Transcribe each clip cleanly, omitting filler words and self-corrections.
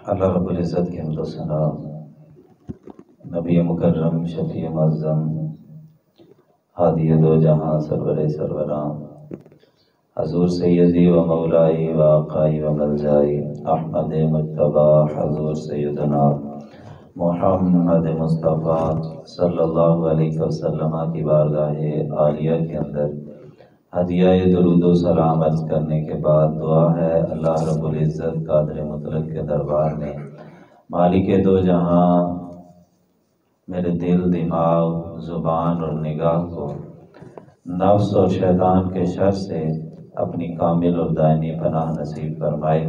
अल्लाह रब्बुल इज़्ज़त की हम्द व सना, नबी मुकर्रम शफ़ी मुअज़्ज़म हादी दो जहां सरवरे सरवरां हज़ूर सैयदी व मौलाई व आक़ाई व मलजाई अहमद मुज्तबा हज़ूर सैयदना मुहम्मद मुस्तफ़ा सल्लल्लाहु अलैहि वसल्लम की बारगाहे आलिया के अंदर हदिया दुरूद व सलाम अर्ज़ करने के बाद दुआ है अल्लाह रब्बुल इज़्ज़त कादिर मुतलक के दरबार में मालिक दो जहां मेरे दिल, दिमाग, ज़ुबान और निगाह को नफ्स और शैतान के शर से अपनी कामिल और दायमी पनाह नसीब फरमाए।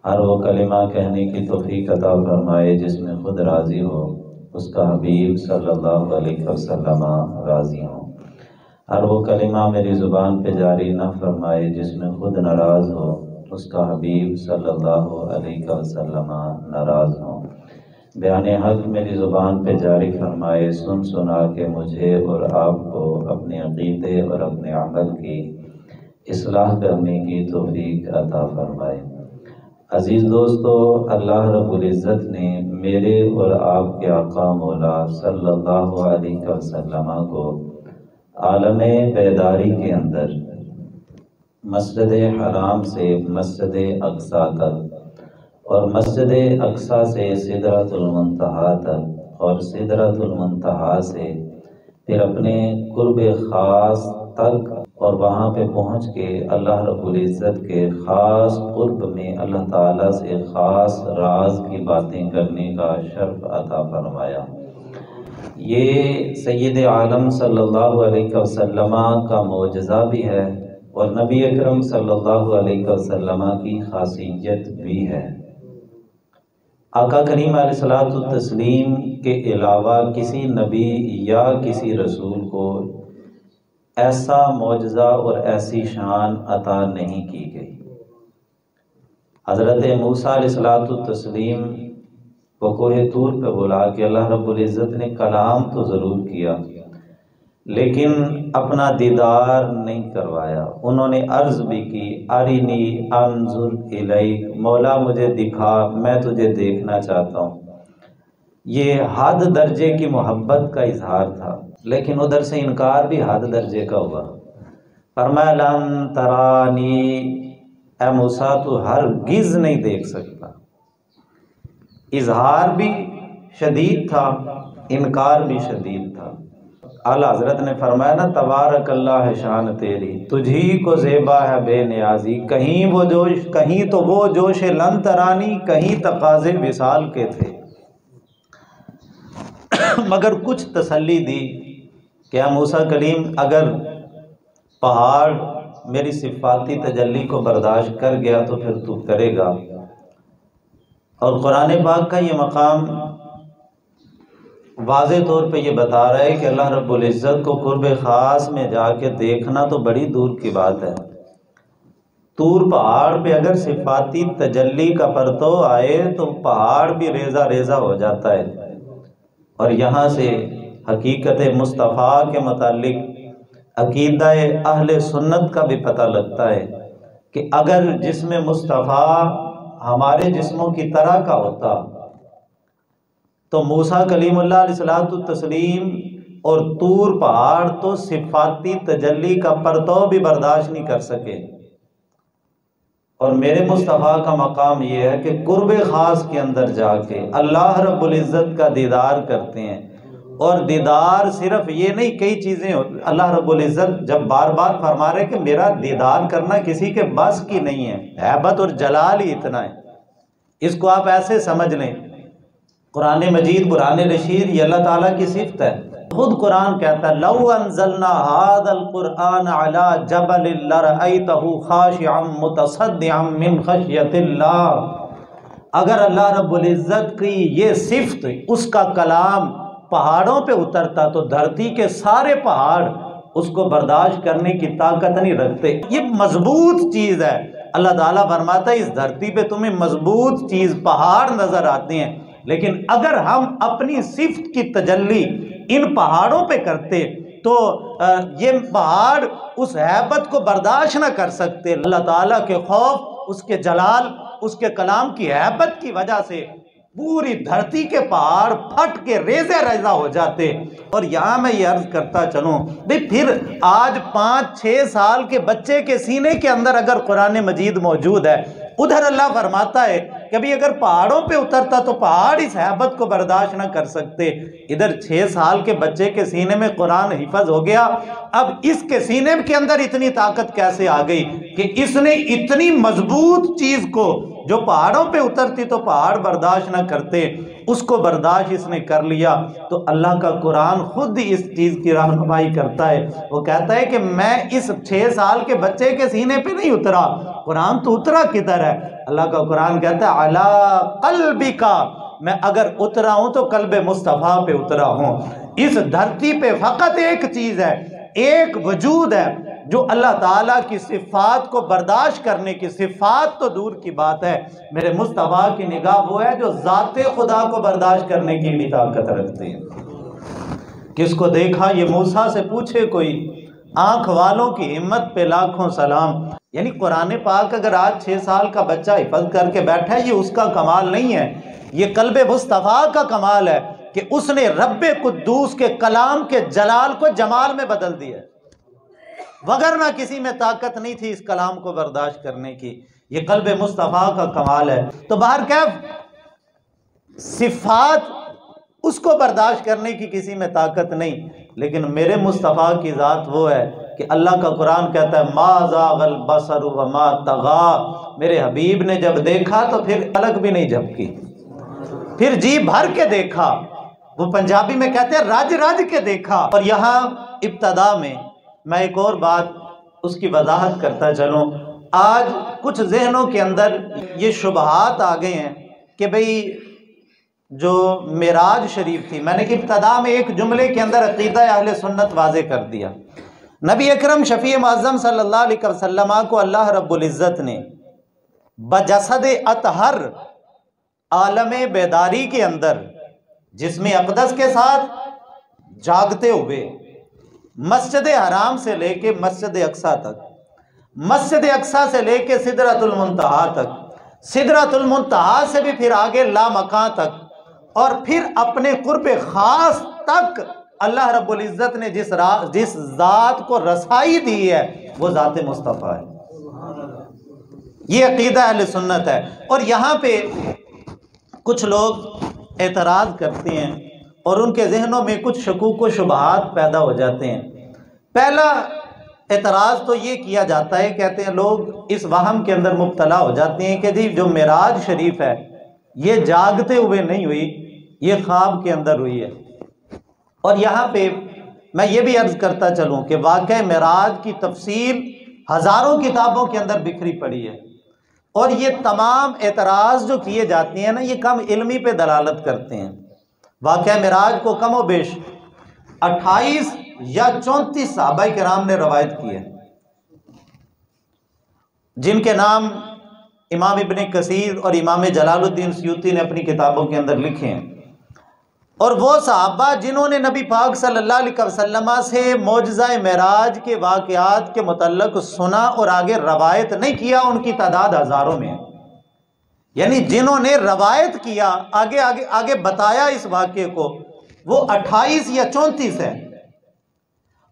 हर वो कलिमा कहने की तौफीक अता फरमाए जिसमें खुद राज़ी हो, उसका हबीब सल्लल्लाहु अलैहि वसल्लम राज़ी हो। हर वो कलिमा मेरी ज़ुबान पे जारी न फरमाए जिसमें खुद नाराज़ हो, उसका हबीब सल्लल्लाहु अलैहि वसल्लम नाराज़ हो। बयाने हक़ मेरी ज़ुबान पे जारी फरमाए, सुन सुना के मुझे और आपको अपने अक़ीदे और अपने अमल की इस्लाह करने की तौफीक अता फरमाए। अज़ीज़ दोस्तों, अल्लाह रब्बुल इज़्ज़त ने मेरे और आपके आका मौला सल्लल्लाहु अलैहि वसल्लम को आलमे बेदारी के अंदर मस्जिद हराम से मस्जिद अक़सा तक और मस्जिद अक़सा से सिदरतुल मुंतहा तक और सिदरतुल मुंतहा से फिर अपने कुर्ब ख़ास तक और वहाँ पे पहुँच के अल्लाह रब्बुल इज़्ज़त के ख़ास कुर्ब में अल्लाह ताला से ख़ास राज की बातें करने का शर्फ अता फरमाया। ये सैयद आलम सल्लल्लाहु अलैहि वसल्लम का मौजज़ा भी है और नबी अकरम सल्लल्लाहु अलैहि वसल्लम की खासियत भी है। आका करीम अलैहिस्सलातु तस्लीम के अलावा किसी नबी या किसी रसूल को ऐसा मौजज़ा और ऐसी शान अता नहीं की गई। हज़रत मूसा अलैहिस्सलातु तस्लीम को कोहे तूर पे बुला के अल्लाह रब्बुल इज़्ज़त ने कलाम तो ज़रूर किया लेकिन अपना दीदार नहीं करवाया। उन्होंने अर्ज़ भी की, अरिनी अंजुर इलैक, मौला मुझे दिखा, मैं तुझे देखना चाहता हूँ। ये हद दर्जे की मोहब्बत का इजहार था, लेकिन उधर से इनकार भी हद दर्जे का हुआ। फरमाया लन तरानी, ए मूसा तू हरगिज़ नहीं देख सकता। इजहार भी शदीद था, इनकार भी शदीद था। आला हज़रत ने फरमाया ना, तबारक अल्लाह शान तेरी, तुझी को ज़ेबा है बेनियाजी। कहीं तो वो जोश लन तरानी, कहीं तकाज़े विसाल के थे, मगर कुछ तसल्ली दी क्या मूसा कलीम, अगर पहाड़ मेरी सिफाती तजल्ली को बर्दाश्त कर गया तो फिर तू करेगा। और कुरान पाक का ये मकाम वाज़े तौर पे ये बता रहा है कि अल्लाह रब्बुल इज़्ज़त को कुर्ब ख़ास में जाके देखना तो बड़ी दूर की बात है। तूर पहाड़ पे अगर सिफाती तजल्ली का परतव आए तो पहाड़ भी रेज़ा रेज़ा हो जाता है। और यहाँ से हकीकत मुस्तफ़ा के मुतालिक अकीदा अहले सुन्नत का भी पता लगता है कि अगर जिस्म मुस्तफ़ा हमारे जिस्मों की तरह का होता तो मूसा कलीमुल्लाह अलैहिस्सलातु तस्लीम और तूर पहाड़ तो सिफाती तजल्ली का परतव भी बर्दाश्त नहीं कर सके। और मेरे मुस्तफ़ा का मकाम यह है कि कुर्ब ख़ास के अंदर जाके अल्लाह रब्बुल इज़्ज़त का दीदार करते हैं। और दीदार सिर्फ ये नहीं, कई चीज़ें अल्लाह रब्बुल इज़्ज़त जब बार बार फरमा रहे कि मेरा दीदार करना किसी के बस की नहीं है, हैबत और जलाल ही इतना है। इसको आप ऐसे समझ लें, कुरान मजीद कुरान रशीद ये अल्लाह ताला की सिफ़त है। खुद कुरान कहता है लौ अंज़लना हाज़ल कुरआन अला जबलिन लरअयतहु खाशिअम मुतसद्दिअम मिन खश्यतिल्लाह। अगर अल्लाह रब्बुल इज़्ज़त की ये सिफ़त, उसका कलाम पहाड़ों पे उतरता तो धरती के सारे पहाड़ उसको बर्दाश्त करने की ताकत नहीं रखते। ये मजबूत चीज़ है। अल्लाह ताला फरमाता है इस धरती पे तुम्हें मजबूत चीज़ पहाड़ नज़र आते हैं, लेकिन अगर हम अपनी सिफ़त की तजल्ली इन पहाड़ों पे करते तो ये पहाड़ उस हैबत को बर्दाश्त न कर सकते। अल्लाह ताला के खौफ, उसके जलाल उसके कलाम की हैबत की वजह से पूरी धरती के पहाड़ फट के रेज़े रेज़ा हो जाते। और यहाँ मैं ये अर्ज करता चलूँ भाई, फिर आज 5-6 साल के बच्चे के सीने के अंदर अगर कुरान मजीद मौजूद है, उधर अल्लाह फरमाता है कि अभी अगर पहाड़ों पे उतरता तो पहाड़ इस हैबत को बर्दाश्त ना कर सकते। इधर 6 साल के बच्चे के सीने में कुरान हिफज हो गया, अब इसके सीने के अंदर इतनी ताकत कैसे आ गई कि इसने इतनी मजबूत चीज को जो पहाड़ों पे उतरती तो पहाड़ बर्दाश्त ना करते, उसको बर्दाश्त इसने कर लिया। तो अल्लाह का कुरान खुद इस चीज की रहनुमाई करता है। वो कहता है कि मैं इस 6 साल के बच्चे के सीने पे नहीं उतरा, कुरान तो उतरा किधर है। अल्लाह का कुरान कहता है अला कल्बिका, मैं अगर उतरा हूं तो कल्बे मुस्तफा पे उतरा हूं। इस धरती पे फकत एक चीज है, एक वजूद है जो अल्लाह ताला की सिफात को बर्दाश्त करने की, सिफात तो दूर की बात है, मेरे मुस्तफा की निगाह वो है जो ज़ाते खुदा को बर्दाश्त करने की भी ताकत रखती है। किसको देखा ये मूसा से पूछे कोई, आंख वालों की हिम्मत पे लाखों सलाम। यानी कुरान पाक अगर आज 6 साल का बच्चा हिफज करके बैठा है, ये उसका कमाल नहीं है, ये कल्बे मुस्तफा का कमाल है कि उसने रब्बे कुद्दूस के कलाम के जलाल को जमाल में बदल दिया, वगरना किसी में ताकत नहीं थी इस कलाम को बर्दाश्त करने की। ये कल्बे मुस्तफा का कमाल है। तो बाहर कैफ सिफात उसको बर्दाश्त करने की किसी में ताकत नहीं, लेकिन मेरे मुस्तफ़ा की ज़ात वो है कि अल्लाह का कुरान कहता है मा ज़ाग़ल बसर व मा तग़ा। मेरे हबीब ने जब देखा तो फिर पलक भी नहीं झपकी, फिर जी भर के देखा। वो पंजाबी में कहते हैं रज रज के देखा। और यहाँ इब्तदा में मैं एक और बात उसकी वजाहत करता चलूँ। आज कुछ जहनों के अंदर ये शुबहात आ गए हैं कि भाई जो मेराज शरीफ थी, मैंने कि इब्तदा में एक जुमले के अंदर अकीदा अहले सुन्नत वाज़े कर दिया। नबी अकरम शफ़ी मुअज़्ज़म सल्लल्लाहु अलैहि वसल्लम को अल्लाह रब्बुल इज़्ज़त ने बजसद अतहर आलम बेदारी के अंदर जिस्म अक़दस के साथ जागते हुए मस्जिद हराम से लेके मस्जिद अक्सा तक, मस्जिद अक्सा से लेके सिदरतुल मुंतहा तक, सिदरतुल मुंतहा से भी फिर आगे लामकां तक, और फिर अपने कुर्ब खास तक अल्लाह रब्बुल इज़्ज़त ने जिस ज़ात को रसाई दी है वो ज़ात मुस्तफ़ा है। ये अकीदा अहले सुन्नत है। और यहाँ पे कुछ लोग एतराज़ करते हैं और उनके जहनों में कुछ शकूक व शुबहात पैदा हो जाते हैं। पहला एतराज़ तो ये किया जाता है, कहते हैं लोग इस वहम के अंदर मुब्तला हो जाते हैं कि जी जो मेराज शरीफ है ये जागते हुए नहीं हुई, ये ख्वाब के अंदर हुई है। और यहाँ पे मैं ये भी अर्ज़ करता चलूँ कि वाक़ई मेराज की तफसील हज़ारों किताबों के अंदर बिखरी पड़ी है। और ये तमाम एतराज़ जो किए जाते हैं ना, ये कम इल्मी पे दलालत करते हैं। वाक़ई मेराज को कम व बेश 28 या 34 सहाबा किराम ने रवायत की है, जिनके नाम इमाम इब्न कसीर और इमाम जलालुद्दीन सयूती ने अपनी किताबों के अंदर लिखे हैं। और वो सहाबा जिन्होंने नबी पाक सल्लल्लाहु अलैहि वसल्लम से मौजज़ा मेराज के वाक़यात के मुतल्लक सुना और आगे रवायत नहीं किया, उनकी तादाद हज़ारों में है। यानी जिन्होंने रवायत किया, आगे आगे आगे बताया इस वाक़े को, वो 28 या 34 है।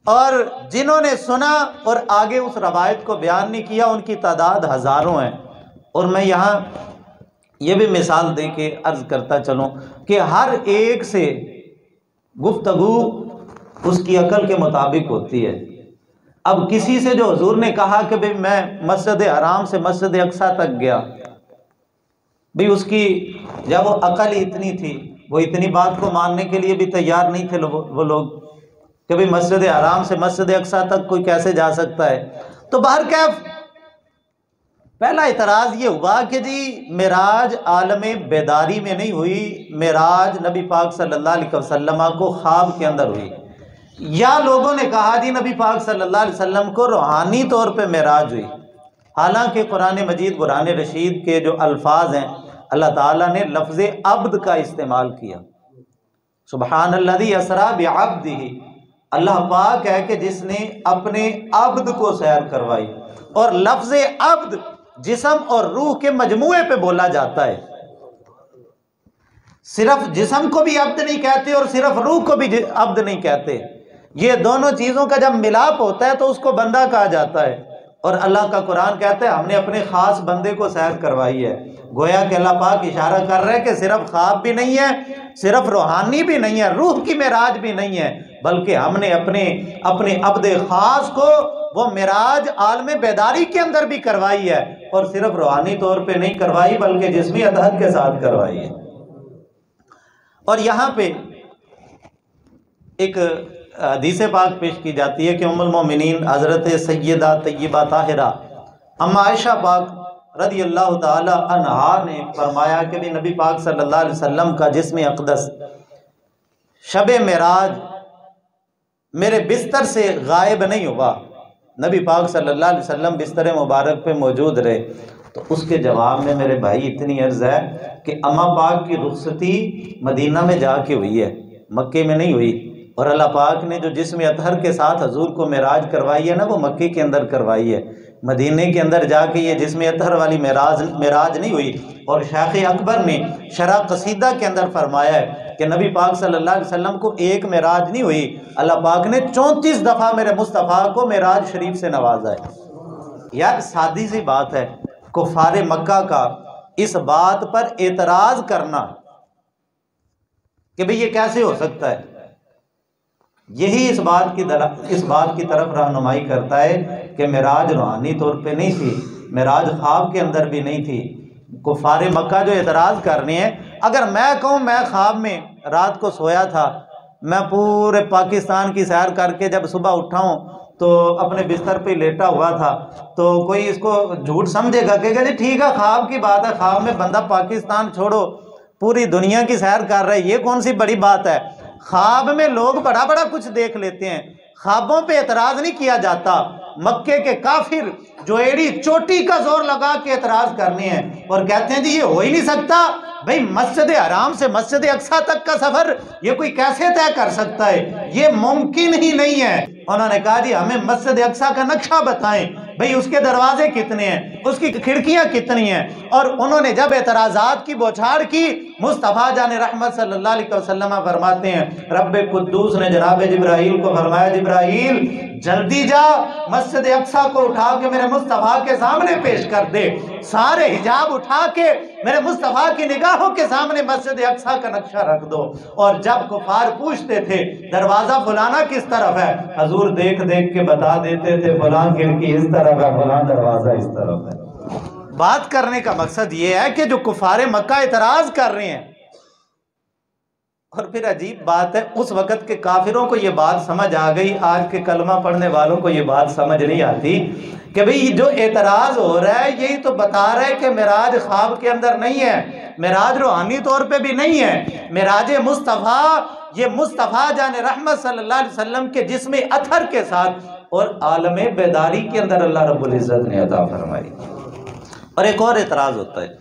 और जिन्होंने सुना और आगे उस रवायत को बयान नहीं किया, उनकी तादाद हज़ारों है। और मैं यहाँ ये भी मिसाल दे के अर्ज़ करता चलूँ कि हर एक से गुफ्तगू उसकी अकल के मुताबिक होती है। अब किसी से जो हुजूर ने कहा कि भाई मैं मस्जिद हराम से मस्जिद अक्सा तक गया, भाई उसकी जब वो अकल ही इतनी थी, वो इतनी बात को मानने के लिए भी तैयार नहीं थे वो लोग कि भाई मस्जिद हराम से मस्जिद अक्सा तक कोई कैसे जा सकता है। तो बाहर कैफ पहला इतराज़ ये हुआ कि जी मेराज आलम बेदारी में नहीं हुई, मेराज नबी पाक सल्लल्लाहु अलैहि वसल्लम को ख्वाब के अंदर हुई। या लोगों ने कहा जी नबी पाक सल्लल्लाहु अलैहि वसल्लम को रूहानी तौर पे मेराज हुई। हालांकि कुरान मजीद कुरान रशीद के जो अल्फाज हैं, अल्लाह ताला ने लफ्ज़ अब्द का इस्तेमाल किया। सुबहानल्लज़ी असरा बिअब्दिही, अल्लाह पाक है कि जिसने अपने अब्द को सैर करवाई। और लफ्ज़ अब्द जिस्म और रूह के मजमूए पे बोला जाता है। सिर्फ जिस्म को भी अब्द नहीं कहते और सिर्फ रूह को भी अब्द नहीं कहते। ये दोनों चीज़ों का जब मिलाप होता है तो उसको बंदा कहा जाता है। और अल्लाह का कुरान कहता है हमने अपने ख़ास बंदे को सैर करवाई है। गोया कि अल्लाह पाक इशारा कर रहे हैं कि सिर्फ ख्वाब भी नहीं है, सिर्फ रूहानी भी नहीं है, रूह की मेराज भी नहीं है, बल्कि हमने अपने अब्द ख़ास को वो मेराज आलम बेदारी के अंदर भी करवाई है। और सिर्फ रूहानी तौर पे नहीं करवाई बल्कि जिस्मी अतहर के साथ करवाई है। और यहाँ पे एक हदीस पाक पेश की जाती है कि उम्मुल मोमिनीन हज़रत सैयदा तय्यबा ताहिरा अम्मा आयशा पाक रज़ी अल्लाह ताला अन्हा ने फरमाया कि भी नबी पाक सल्लल्लाहु अलैहि वसल्लम का जिस्म अक़दस शबे मेराज मेरे बिस्तर से गायब नहीं हुआ। नबी पाक सल्लल्लाहु अलैहि वसल्लम बिस्तर मुबारक पे मौजूद रहे। तो उसके जवाब में मेरे भाई इतनी अर्ज़ है कि अम्मा पाक की रुखसती मदीना में जाके हुई है, मक्के में नहीं हुई। और अल्लाह पाक ने जो जिस्म अतहर के साथ हजूर को मेराज करवाई है ना, वो मक्के के अंदर करवाई है। मदीने के अंदर जाके ये जिस्म अतहर वाली मेराज नहीं हुई। और शेख अकबर ने शरह कसीदा के अंदर फरमाया है कि नबी पाक सल्लल्लाहु अलैहि वसल्लम को एक मेराज नहीं हुई, अल्लाह पाक ने 34 दफ़ा मेरे मुस्तफ़ा को मेराज शरीफ से नवाजा है। यार सादी सी बात है, कुफारे मक्का का इस बात पर एतराज़ करना कि भाई ये कैसे हो सकता है, यही इस बात की तरफ रहनुमाई करता है कि मेराज रूहानी तौर पे नहीं थी, मेराज ख्वाब के अंदर भी नहीं थी। कुफारे मक्का जो एतराज़ कर रहे हैं, अगर मैं कहूँ मैं ख्वाब में रात को सोया था, मैं पूरे पाकिस्तान की सैर करके जब सुबह उठा हूँ तो अपने बिस्तर पे लेटा हुआ था, तो कोई इसको झूठ समझेगा कि जी ठीक है ख्वाब की बात है, ख्वाब में बंदा पाकिस्तान छोड़ो पूरी दुनिया की सैर कर रहा है, ये कौन सी बड़ी बात है। ख्वाब में लोग बड़ा बड़ा कुछ देख लेते हैं, ख्वाबों पे एतराज़ नहीं किया जाता। मक्के के काफिर जो एड़ी चोटी का जोर लगा के एतराज़ करने हैं और कहते हैं जी ये हो ही नहीं सकता, भाई मस्जिद हराम से मस्जिद अक्सा तक का सफर ये कोई कैसे तय कर सकता है, ये मुमकिन ही नहीं है। उन्होंने कहा जी हमें मस्जिद अक्सा का नक्शा बताएं, भाई उसके दरवाजे कितने हैं, उसकी खिड़कियां कितनी हैं। और उन्होंने जब एतराज़ात की बौछार की, मुस्तफ़ा जाने रहमत सल्लल्लाहु अलैहि वसल्लम फरमाते हैं रब्बे कुद्दूस ने जनाब जिब्राइल को फरमाया जिब्राइल जल्दी जा मस्जिद अक्सा को उठा के मेरे मुस्तफ़ा के सामने पेश कर दे। सारे हिजाब उठा के मेरे मुस्तफ़ा की निगाहों के सामने मस्जिद अक्सा का नक्शा रख दो। और जब कुफार पूछते थे दरवाजा फलाना किस तरफ है, हजूर देख देख के बता देते थे फलां खिड़की इस तरफ है, फलां दरवाजा इस तरफ है। बात करने का मकसद ये है कि जो कुफारे मक्का इतराज कर रहे हैं, और फिर अजीब बात है उस वक़्त के काफिरों को ये बात समझ आ गई, आज के कलमा पढ़ने वालों को ये बात समझ नहीं आती कि भाई जो एतराज़ हो रहा है यही तो बता रहा है कि मेराज ख्वाब के अंदर नहीं है, मेराज रूहानी तौर पे भी नहीं है। मेराज मुस्तफ़ा ये मुस्तफ़ा जाने रहमत सल्लल्लाहु अलैहि वसल्लम के जिस्म अथर के साथ और आलम बेदारी के अंदर अल्लाह रब्बुल इज़्ज़त ने अता फरमाई। और एक और एतराज़ होता है,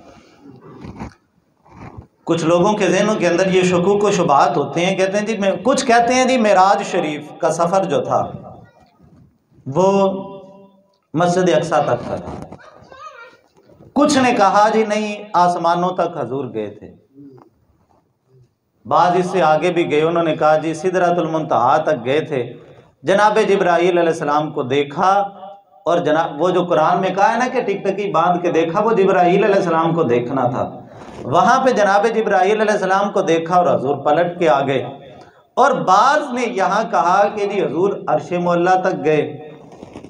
कुछ लोगों के ज़हनों के अंदर ये शकूक व शुबहात होते हैं, कहते हैं जी कुछ कहते हैं जी मेराज शरीफ का सफ़र जो था वो मस्जिद अक्सा तक था, कुछ ने कहा जी नहीं आसमानों तक हजूर गए थे, बाद इससे आगे भी गए, उन्होंने कहा जी सिदरतुल मुंतहा तक गए थे, जनाब जिब्राईल अलैहिस्सलाम को देखा। और जनाब वो जो कुरान में कहा है ना कि टिकटकी बांध के देखा, वो जिब्राईल अलैहिस्सलाम को देखना था। वहाँ पे जनाब जिब्राईल अलैहिस्सलाम को देखा और हजूर पलट के आ गए। और बाज़ ने यहाँ कहा कि जी हजूर अर्श मुअल्ला तक गए,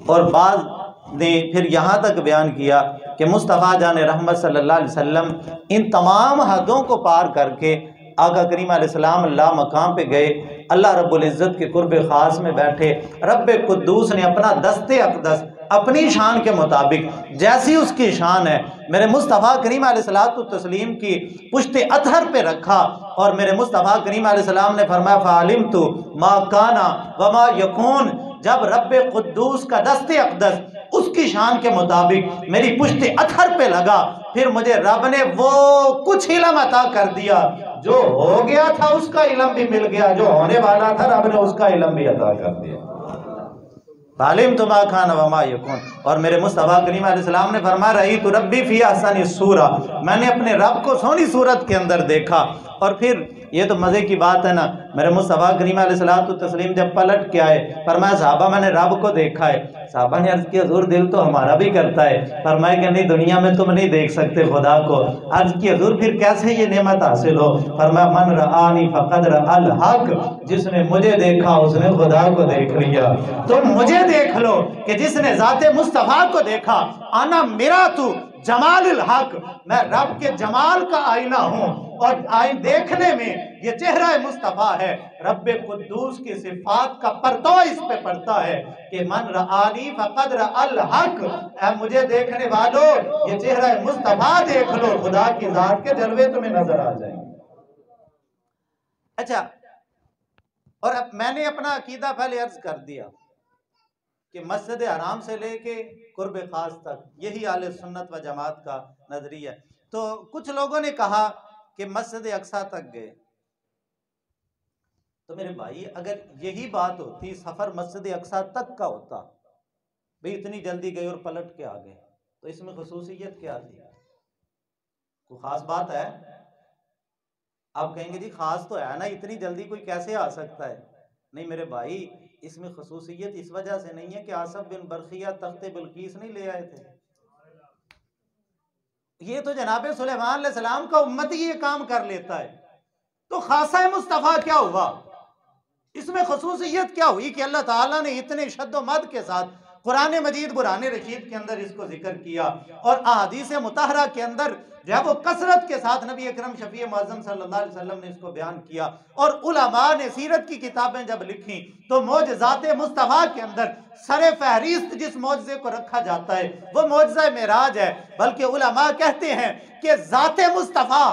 और बाज़ ने फिर यहाँ तक बयान किया कि मुस्तफ़ा जान रहमत सल्लल्लाहु अलैहि वसल्लम इन तमाम हदों को पार करके आका करीम अलैहिस्सलाम अल्लाह मकाम पे गए, अल्लाह रब्बुल इज़्ज़त के कुर्ब ख़ास में बैठे। रब्बे कुद्दूस ने अपना दस्ते अक़दस अपनी शान के मुताबिक जैसी उसकी शान है मेरे मुस्तफ़ा करीम अलैहिस्सलातु तस्लीम की पुश्ते अतहर पे रखा। और मेरे मुस्तफ़ा करीम अलैहिस्सलाम ने फरमाया फ़अलिमतु मा काना व मा यकून, जब रब्बे कुद्दूस का दस्ते अक़दस उसकी शान के मुताबिक मेरी पुश्ते अतहर पे लगा, फिर मुझे रब ने वो कुछ इल्म अता कर दिया, जो हो गया था उसका इल्म भी मिल गया, जो होने वाला था रब ने उसका इल्म भी अता कर दिया। तालीम तो मा खान वमा यकून। और मेरे मुस्तफ़ा करीम अलैहिस्सलाम ने फरमाया रही तो रब्बी फी अहसनी सूरा, मैंने अपने रब को सोनी सूरत के अंदर देखा। और फिर ये तो मज़े की बात है ना, मेरे मुस्तफ़ा करीम अलैहिस्सलातु तस्लीम जब पलट के आए फरमाया साहबा मैंने रब को देखा है। साहबा ने अर्ज़ किया हुज़ूर दिल तो हमारा भी करता है। फरमाया कि नहीं दुनिया में तुम नहीं देख सकते खुदा को। अर्ज़ किया हुज़ूर फिर कैसे ये नेमत हासिल हो? फरमाया मन रआनी फ़क़द रअल हक़, जिसने मुझे देखा उसने खुदा को देख लिया। तुम मुझे देख लो कि जिसने ज़ाते मुस्तफ़ा को देखा, आना मेरा तू जमालुल हक, मैं रब के जमाल का आईना हूँ। और आईन देखने में ये चेहरा मुस्तफ़ा है, रब्बे कुद्दूस की सिफात का परतो इस पे पड़ता है कि मन रआनी फ़क़द रअल हक, ऐ मुझे देखने वालों ये चेहरा मुस्तफ़ा देख लो, खुदा की ज़ात के जलवे तुम्हें नजर आ जाएंगे। अच्छा, और अब मैंने अपना अकीदा पहले अर्ज कर दिया कि मस्जिद हराम से लेके कुर्ब खास तक यही आले सुन्नत व जमात का नजरिया है। तो कुछ लोगों ने कहा कि मस्जिद अक्सा तक गए। तो मेरे भाई अगर यही बात होती, सफर मस्जिद अक्सा तक का होता, भाई इतनी जल्दी गए और पलट के आ गए, तो इसमें खुसूसियत क्या थी? कोई खास बात है? आप कहेंगे जी खास तो है ना, इतनी जल्दी कोई कैसे आ सकता है? नहीं मेरे भाई, इसमें खसूसियत इस वजह से नहीं है कि आसफ बिन बरखिया तख्ते बिल्कीस नहीं ले आए थे। ये तो जनाबे सुलेमान अलैहिस्सलाम का उम्मत ही ये काम कर लेता है। तो खासा मुस्तफ़ा क्या हुआ? इसमें खसूसियत क्या हुई कि अल्लाह ताला ने इतने शद्दोमद के साथ कुरान मजीद बुरहान रशीद के अंदर इसको जिक्र किया और अहादीस मुतहरा के अंदर जो है वो कसरत के साथ नबी अकरम शफी मुअज़्ज़म सल्लल्लाहु अलैहि वसल्लम ने इसको बयान किया। और उलमा ने सीरत की किताबें जब लिखी तो मौजज़ात मुस्तफ़ा के अंदर सरे फहरिस्त जिस मौजज़े को रखा जाता है वो मौजज़ा मेराज है। बल्कि उलमा कहते हैं कि ज़ाते मुस्तफ़ा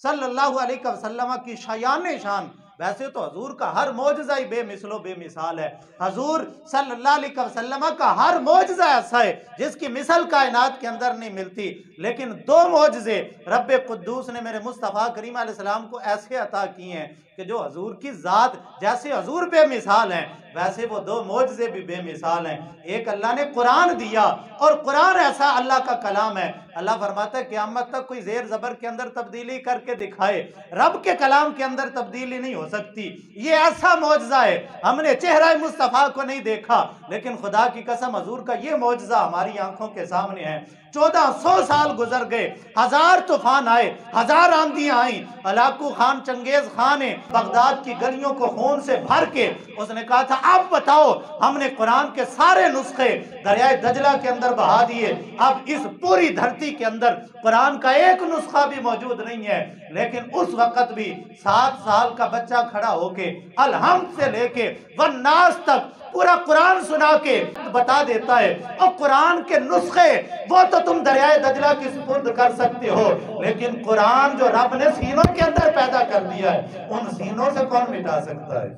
सल्लल्लाहु अलैहि वसल्लम की शायान शान, वैसे तो हजूर का हर मौजज़ा ही बेमिसलो बेमिसाल है। हजूर सल्लल्लाहु अलैहि वसल्लम का हर मौजज़ा ऐसा है जिसकी मिसल कायनात के अंदर नहीं मिलती। लेकिन दो मौजज़े रब्बे कुद्दूस ने मेरे मुस्तफ़ा करीम अलैहिस्सलाम को ऐसे अता किए हैं कि जो हजूर की ज़ात जैसे हजूर बेमिसाल हैं वैसे वो दो मौजज़े भी बेमिसाल हैं। एक अल्लाह ने कुरान दिया और कुरान ऐसा अल्लाह का कलाम है, अल्लाह फरमाता है क़यामत तक कोई ज़ेर ज़बर के अंदर तब्दीली करके दिखाए, रब के कलाम के अंदर तब्दीली नहीं हो सकती। ये ऐसा मौजज़ा है, हमने चेहरा मुस्तफ़ा को नहीं देखा लेकिन खुदा की कसम हजूर का ये मौजज़ा हमारी आंखों के सामने है। 1400 साल गुजर गए, 1000 तूफान आए, 1000 आंधियां आई, अलाकू खान चंगेज खान ने बगदाद की गलियों को खून से भर के उसने कहा था अब बताओ, हमने कुरान के सारे नुस्खे दरियाए दजला के अंदर बहा दिए, अब इस पूरी धरती के अंदर कुरान का एक नुस्खा भी मौजूद नहीं है। लेकिन उस वक्त भी 7 साल का बच्चा खड़ा होके अलहम्द से लेके वन्नास तक पूरा कुरान सुना के बता देता है। और कुरान के नुस्खे वो तो तुम दरियाए दजला की सुपुर्द कर सकते हो, लेकिन कुरान जो रब ने सीनों के अंदर पैदा कर दिया है उन सीनों से कौन मिटा सकता है?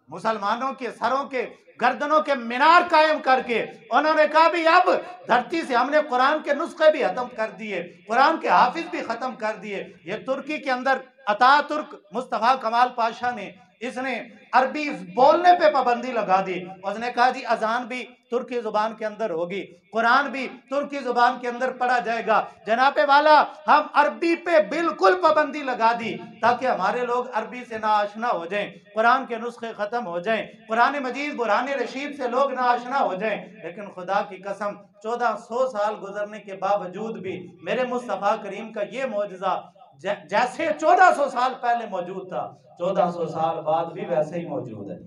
मुसलमानों के सरों के गर्दनों के मीनार कायम करके उन्होंने कहा भी अब धरती से हमने कुरान के नुस्खे भी खत्म कर दिए, कुरान के हाफिज भी खत्म कर दिए। ये तुर्की के अंदर अतातुर्क मुस्तफ़ा कमाल पाशा ने इसने अरबी बोलने पे पाबंदी लगा दी। उसने कहा जी अजान भी तुर्की जुबान के अंदर होगी, कुरान भी तुर्की जुबान के अंदर पढ़ा जाएगा। जनाबे वाला हम अरबी पे बिल्कुल पाबंदी लगा दी ताकि हमारे लोग अरबी से ना आशना हो जाएं, कुरान के नुस्खे खत्म हो जाएं, कुरान मजीद बुरहान रशीद से लोग ना आशना हो जाएं। लेकिन खुदा की कसम 1400 साल गुजरने के बावजूद भी मेरे मुस्तफ़ा करीम का ये मौजज़ा जैसे 1400 साल पहले मौजूद था 1400 साल बाद भी वैसे ही मौजूद है।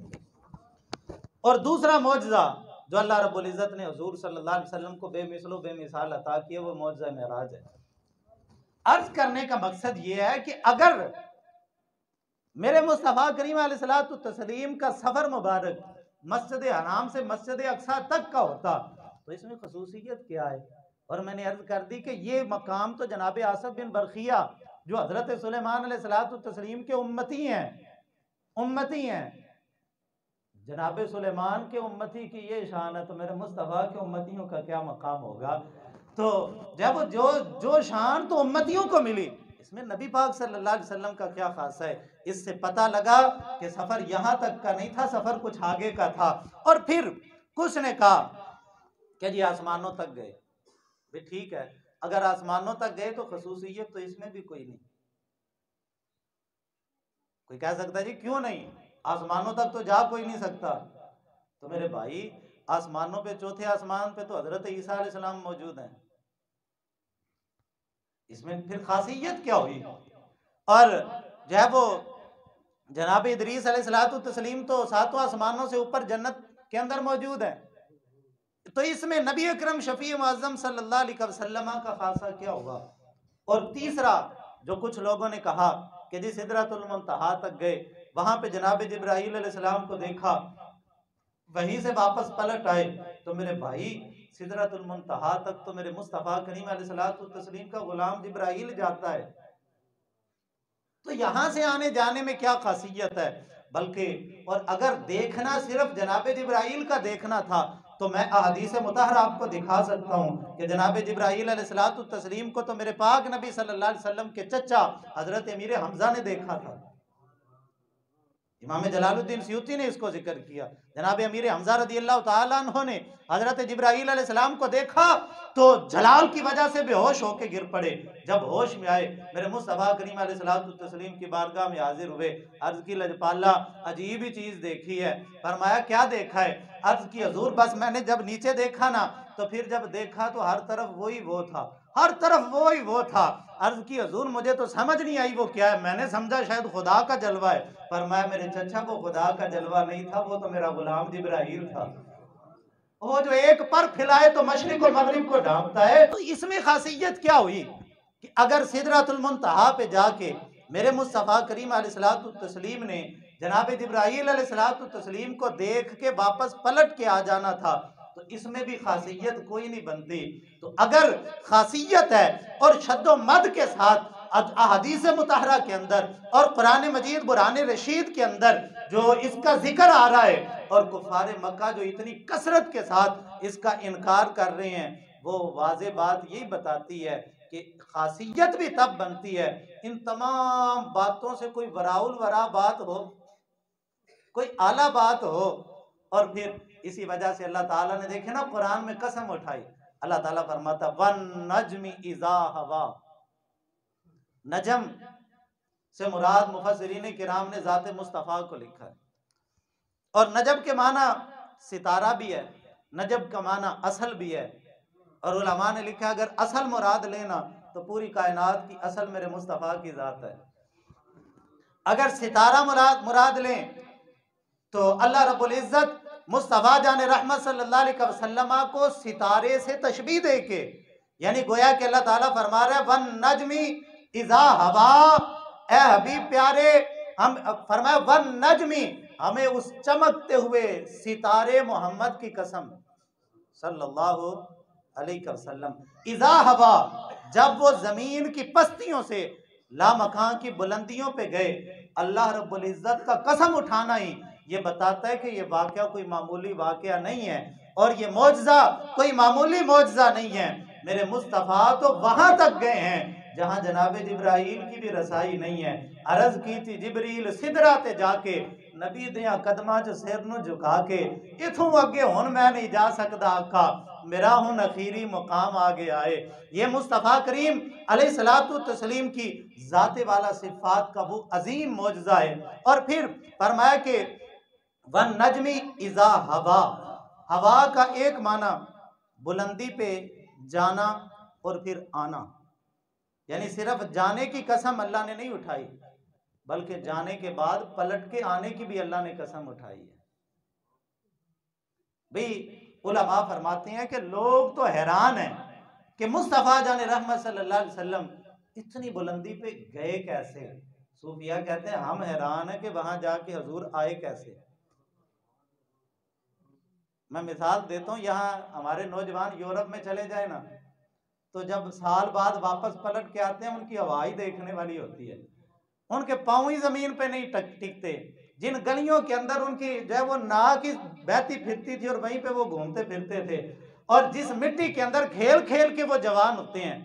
और दूसरा मौजज़ा जो अल्लाह रब्बुल इज़्ज़त ने हुजूर सल्लल्लाहु अलैहि वसल्लम को बेमिसलो बेमिसाल अता किया वो मौजज़ा मेराज है। अर्ज करने का मकसद ये है कि अगर मेरे मुस्तफ़ा करीम अलैहिस्सलातु तस्लीम का सफ़र मुबारक मस्जिद हराम से मस्जिद अक्सा तक का होता तो इसमें खसूसियत क्या है? और मैंने अर्ज कर दी कि ये मकाम तो जनाब आसफ बिन बरखिया जो हजरत सुलेमान अलैहिस्सलातु तस्लीम के उम्मती हैं, जनाब सुलेमान के उम्मती की ये शान है तो मेरे मुस्तफ़ा के उम्मतियों का क्या मकाम होगा? तो जब जो शान तो उम्मतियों को मिली इसमें नबी पाक सल्लल्लाहु अलैहि वसल्लम का क्या खासा है? इससे पता लगा कि सफ़र यहाँ तक का नहीं था, सफ़र कुछ आगे का था। और फिर कुछ ने कहा कि जी आसमानों तक गए। भी ठीक है, अगर आसमानों तक गए तो खसूसियत तो इसमें भी कोई नहीं। कोई कह सकता है जी क्यों नहीं, आसमानों तक तो जा कोई नहीं सकता। तो मेरे भाई आसमानों पे, चौथे आसमान पे तो हजरत ईसा अलैहिस्सलाम मौजूद हैं, इसमें फिर खासियत क्या हुई? और जो है वो जनाब इदरीस अलैहिस्सलातु तस्लीम तो सातों आसमानों से ऊपर जन्नत के अंदर मौजूद है, तो इसमें नबी अकरम शफी मुअज़्ज़म सल्लल्लाहु अलैहि वसल्लम का खासा क्या होगा? और तीसरा, जो कुछ लोगों ने कहा कि जी सिदरतुल मुंतहा तक गए, वहां पे जनाब जिब्राईल अलैहिस्सलाम को देखा, वहीं से वापस पलट आए, तो मेरे भाई सिदरतुल मुंतहा तक तो मेरे मुस्तफ़ा करीम अलैहिस्सलातु तस्लीम का गुलाम जिब्राईल जाता है, तो यहां से आने जाने में क्या खासियत है? बल्कि और अगर देखना सिर्फ जनाब जिब्राईल का देखना था तो मैं अहदीस मुतहरा आपको दिखा सकता हूँ कि जनाब जिब्राईल अलैहिस्सलातु तस्लीम को तो मेरे पाक नबी सल्लल्लाहु अलैहि वसल्लम के चचा हजरत अमीर हमजा ने देखा था। इमाम जलालुद्दीन सयूती ने इसको जिक्र किया, जनाब अमीर हमजा रदियल्लाहु ताला अन्हु ने हजरत जिब्राईल अलैहिस्सलाम को देखा तो जलाल की वजह से बेहोश होकर गिर पड़े। जब होश में आए मेरे मुस्तफा करीम अलैहिस्सलातु तस्लीम की बारगाह में हाजिर हुए, अर्ज की लजपाला अजीब ही चीज देखी है। फरमाया क्या देखा है? अर्ज की हजूर बस मैंने जब नीचे देखा ना तो फिर जब देखा तो हर तरफ वही वो था, हर तरफ वही वो था। अर्ज की हजूर मुझे तो समझ नहीं आई वो क्या है, मैंने समझा शायद खुदा का जलवा है। फरमाया मेरे चचा को खुदा का जलवा नहीं था, वो तो मेरा गुलाम जिब्राईल था, वो जो एक पर खिलाए तो मशरिक और मगरिब को ढांपता है। तो इसमें खासियत क्या हुई कि अगर सिदरतुल मुंतहा पे जाके मेरे मुस्तफ़ा करीम अलैहिस्सलातु तस्लीम ने जनाब जिब्राईल अलैहिस्सलातु तस्लीम को देख के वापस पलट के आ जाना था, तो इसमें भी खासियत कोई नहीं बनती। तो अगर खासियत है और शद्दो मद के साथ अहदीस मुतहरा के अंदर और कुरान मजीद बुरहान रशीद के अंदर जो इसका जिक्र आ रहा है और कुफार मक्का जो इतनी कसरत के साथ इसका इनकार कर रहे हैं, वो वाज़े बात यही बताती है कि खासियत भी तब बनती है इन तमाम बातों से कोई वराउल वरा बात हो, कोई आला बात हो। और फिर इसी वजह से अल्लाह ताला ने देखे ना कुरान में कसम उठाई, अल्लाह ताला फरमाता वन नजमी इज़ा हवा। नजम से मुराद मुफस्सिरीन किराम ने ज़ात मुस्तफ़ा को लिखा है, और नजम के माना सितारा भी है, नजम का माना असल भी है। और उलमा ने लिखा अगर असल मुराद लेना तो पूरी कायनात की असल मेरे मुस्तफ़ा की ज़ात है, अगर सितारा मुराद लें तो अल्लाह रब्बुल इज़्ज़त मुस्तफ़ा जान रहमत सल्लल्लाहु अलैहि वसल्लम को सितारे से तशबीह दे के, यानी गोया कि अल्लाह ताला फरमा रहा है वन नजमी इज़ा हवा, ए हबीब प्यारे हम फरमाया वन नजमी, हमें उस चमकते हुए सितारे मोहम्मद की कसम सल्लल्लाहु अलैहि वसल्लम, इज़ा हवा, जब वो जमीन की पस्तियों से लामकान की बुलंदियों पे गए। अल्लाह रब्बुल इज़्ज़त का कसम उठाना ही ये बताता है कि ये वाक़या कोई मामूली वाक़या नहीं है और ये मौजज़ा कोई मामूली मौजज़ा नहीं है। मेरे मुस्तफ़ा तो वहां तक गए हैं जहां जनाब जिब्राईल की भी रसाई नहीं है। अर्ज की थी जिब्रील सिदरा ते जाके नबी दियां कदमां च सिर नूं झुका के इथों अगे हुण मैं नहीं जा सकदा आका, मेरा हुण अखीरी मुकाम आ गया है। ये मुस्तफ़ा करीम अलैहिस्सलातु तस्लीम की ज़ाते वाला सिफ़ात का वो अजीम मौजज़ा है। और फिर फरमाया कि वन नजमी इज़ा हवा, हवा का एक माना बुलंदी पे जाना और फिर आना, यानी सिर्फ जाने की कसम अल्लाह ने नहीं उठाई बल्कि जाने के बाद पलट के आने की भी अल्लाह ने कसम उठाई है। भाई उलमा फरमाते हैं कि लोग तो हैरान हैं कि मुस्तफ़ा जान रहमत सल्लल्लाहु अलैहि वसल्लम इतनी बुलंदी पे गए कैसे। सूफिया कहते हैं हम हैरान हैं कि वहां जाके हजूर आए कैसे। मैं मिसाल देता हूँ, यहाँ हमारे नौजवान यूरोप में चले जाए ना तो जब साल बाद वापस पलट के आते हैं उनकी हवा ही देखने वाली होती है, उनके पाँव ही जमीन पे नहीं टिकते। जिन गलियों के अंदर उनकी जो है वो नाक ही बहती फिरती थी और वहीं पे वो घूमते फिरते थे, और जिस मिट्टी के अंदर खेल खेल के वो जवान होते हैं,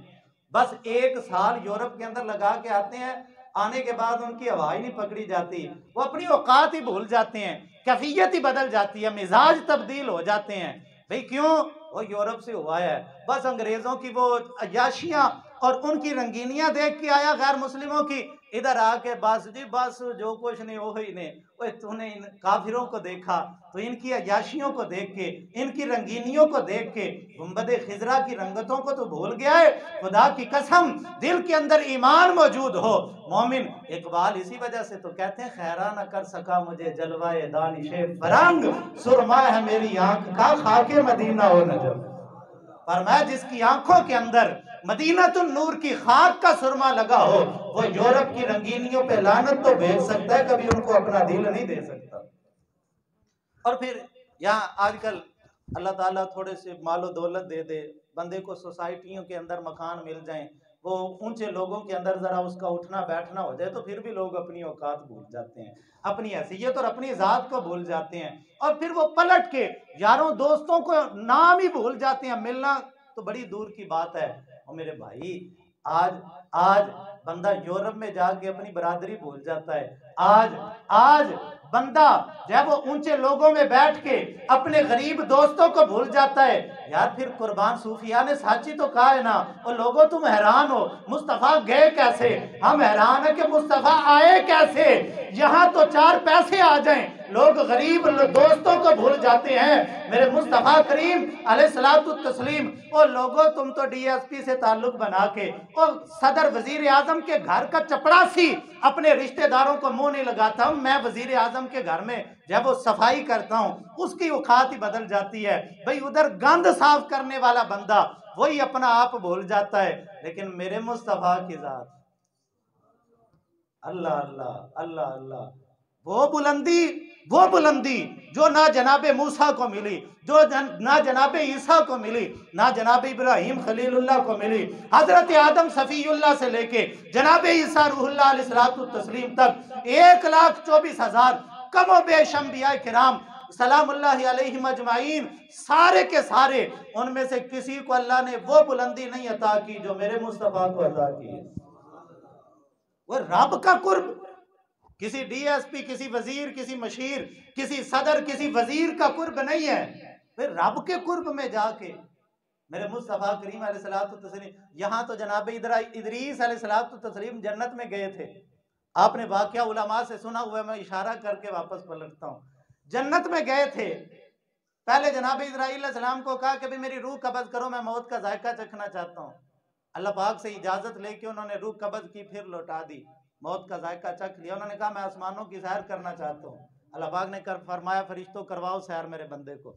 बस एक साल यूरोप के अंदर लगा के आते हैं आने के बाद उनकी हवा ही नहीं पकड़ी जाती, वो अपनी औकात ही भूल जाते हैं, कैफियत ही बदल जाती है, मिजाज तब्दील हो जाते हैं। भाई क्यों? वो यूरोप से हुआ है, बस अंग्रेजों की वो अयाशियां और उनकी रंगीनियां देख के आया गैर मुस्लिमों की, इधर आके बस जी बस जो कुछ नहीं वो ही ने। ओए तूने इन काफिरों को देखा तो इनकी अयाशियों को देख के, इनकी रंगीनियों को देख के गुंबदे खिजरा की रंगतों को तो भूल गया है। खुदा की कसम दिल के अंदर ईमान मौजूद हो मोमिन। इकबाल इसी वजह से तो कहते हैं, खैरा न कर सका मुझे जलवाए दानिशे फरंग, सुरमा है मेरी आंख का खाके मदीना हो नजर। पर मैं जिसकी आंखों के अंदर मदीनातुन नूर की खाक का सुरमा लगा हो, वो यूरोप की रंगीनियों पे लानत तो भेज सकता है, कभी उनको अपना दिल नहीं दे सकता। और फिर यहाँ आजकल अल्लाह ताला थोड़े से मालो दौलत दे दे, बंदे को सोसाइटियों के अंदर मकान मिल जाएं, वो ऊंचे लोगों के अंदर जरा उसका उठना बैठना हो जाए, तो फिर भी लोग अपनी औकात भूल जाते हैं, अपनी हैसियत और अपनी ज़ात को भूल जाते हैं, और फिर वो पलट के यारों दोस्तों को नाम ही भूल जाते हैं, मिलना तो बड़ी दूर की बात है। और मेरे भाई आज आज बंदा यूरोप में जाके अपनी बरादरी भूल जाता है। आज बंदा जब वो ऊंचे लोगों में बैठ के अपने गरीब दोस्तों को भूल जाता है। यार फिर कुर्बान सूफिया ने साची तो कहा है ना, और लोगों तुम हैरान हो मुस्तफा गए कैसे, हम हैरान है कि मुस्तफा आए कैसे। यहाँ तो 4 पैसे आ जाएं, लोग गरीब दोस्तों को भूल जाते हैं। मेरे मुस्तफा करीम अलैहिस्सलातु तस्लीम, और लोगों तुम तो डीएसपी से ताल्लुक बना के और सदर वजीर आजम के घर का चपड़ासी अपने रिश्तेदारों को मुंह नहीं लगाता हूं, मैं वजीर आजम के घर में जब वो सफाई करता हूं उसकी औकात ही बदल जाती है। भाई उधर गंद साफ करने वाला बंदा वही अपना आप भूल जाता है, लेकिन मेरे मुस्तफा की जात अल्लाह अल्लाह अल्लाह अल्लाह, वो बुलंदी जो ना जनाबे मूसा को मिली, जो ना जनाबे ईसा को मिली, ना जनाबे इब्राहिम खलीलुल्लाह को मिली, हजरत आदम सफीउल्लाह से लेके जनाबे ईसा रूहुल्लाह अलैहिस्सलातु तस्लीम तक 1,24,000 कमो बेश अंबिया किराम सलामुल्लाहि अलैहिम अजमाइन, सारे के सारे, उनमें से किसी को अल्लाह ने वो बुलंदी नहीं अता की जो मेरे मुस्तफा को अता की है। वो रब का कुर्ब किसी डीएसपी, किसी वजीर, किसी मशीर, किसी सदर, किसी वजीर का कुर्ब नहीं है। फिर रब के कुर्ब में जाके मेरे मुस्तफा करीम अलैहिस्सलातु तस्लीम, यहाँ तो जनाब इदरीस अलैहिस्सलातु तस्लीम जन्नत में गए थे। आपने वाकया उलमा से सुना हुआ, मैं इशारा करके वापस पलटता हूँ। जन्नत में गए थे, पहले जनाब इस्राईल अलैहिस्सलाम को कहा कि भाई मेरी रूह कब्ज करो, मैं मौत का जायका चखना चाहता हूँ। अल्लाह पाक से इजाजत लेके उन्होंने रूह कब्ज की, फिर लौटा दी, मौत का जायका चख लिया। उन्होंने कहा मैं आसमानों की सैर करना चाहता हूँ। अल्लाह पाक ने फरमाया फरिश्तों करवाओ सैर मेरे बंदे को।